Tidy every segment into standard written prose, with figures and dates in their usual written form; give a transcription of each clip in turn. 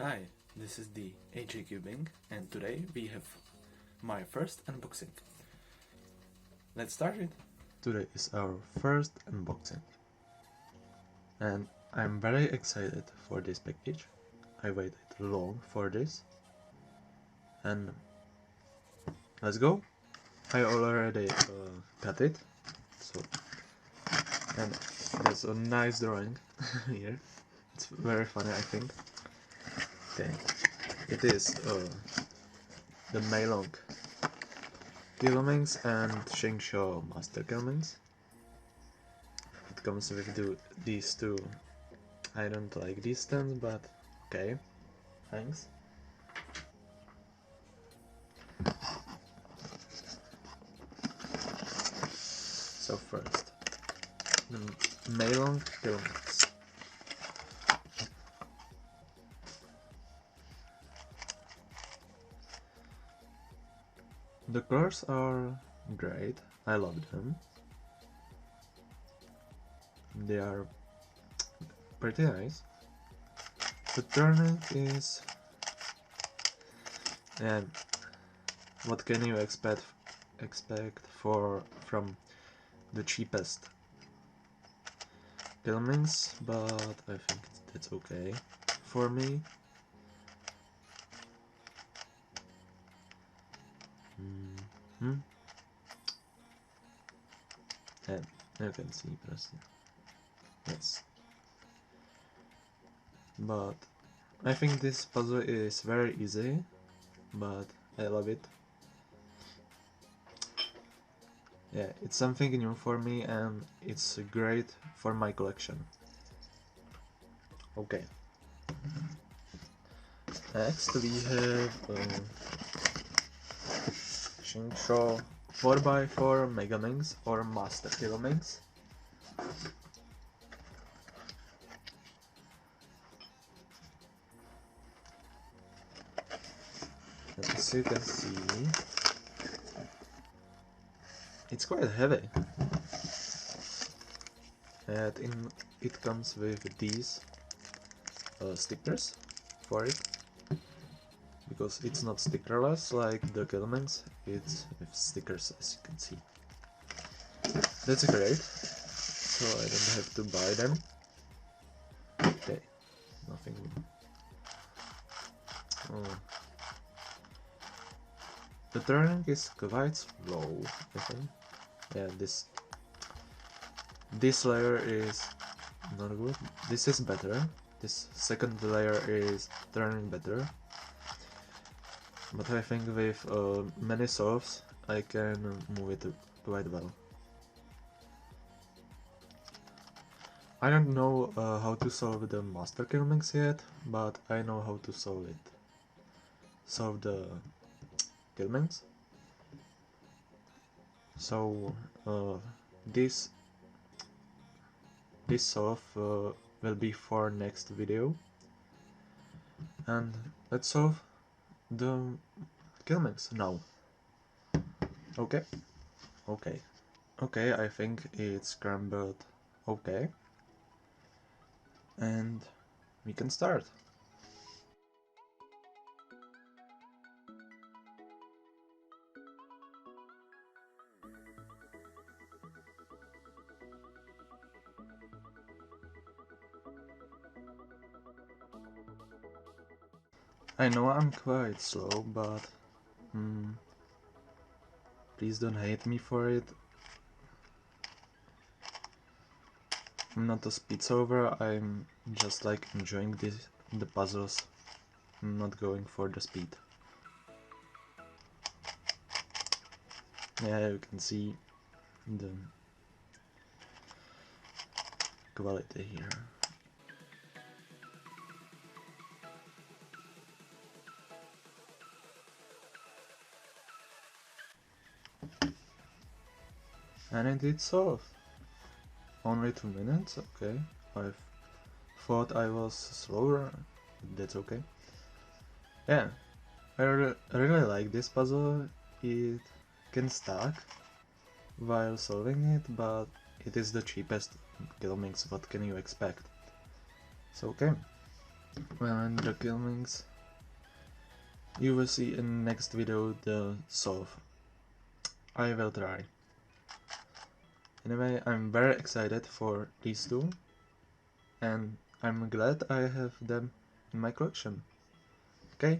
Hi, this is the AJ Cubing, and today we have my first unboxing. Let's start it. Today is our first unboxing, and I'm very excited for this package. I waited long for this, and let's go. I already got it, and there's a nice drawing here. It's very funny, I think. Okay, it is the Meilong Kilominx and Shingshaw Master Kilominx. It comes with these two. I don't like these stands, but okay, thanks. So first, the Meilong Kilominx. The colors are great, I love them. They are pretty nice. The turning is... and what can you expect from the cheapest Kilominx, but I think that's okay for me. And you can see person. Yes. But I think this puzzle is very easy, but I love it. Yeah, it's something new for me and it's great for my collection. Okay. Next we have Shingshaw 4x4 Megaminx or Master Kilominx. As you can see, it's quite heavy, and it comes with these stickers for it, because it's not stickerless like the Kilominx, it's with stickers, as you can see. That's great, so I don't have to buy them. Okay, nothing. Oh. The turning is quite slow, I think. Yeah, this layer is not good. This is better. This second layer is turning better. But I think with many solves I can move it quite well. I don't know how to solve the Master Kilominx yet, but I know how to solve it. Solve the Kilominx. So this solve will be for next video, and let's solve the Kilominx now. Okay, I think it's scrambled okay, and we can start. I know I'm quite slow, but please don't hate me for it. I'm not a speed solver, I'm just like enjoying the puzzles. I'm not going for the speed. Yeah, you can see the quality here. And it did solve. Only 2 minutes, okay. I thought I was slower, that's okay. Yeah, I really like this puzzle. It can stack while solving it, but it is the cheapest Kilominx, what can you expect? So okay, Well, the Kilominx, you will see in next video the solve. I will try. Anyway, I'm very excited for these two, and I'm glad I have them in my collection. Okay,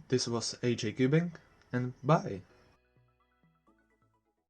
this was AJ Cubing, and bye!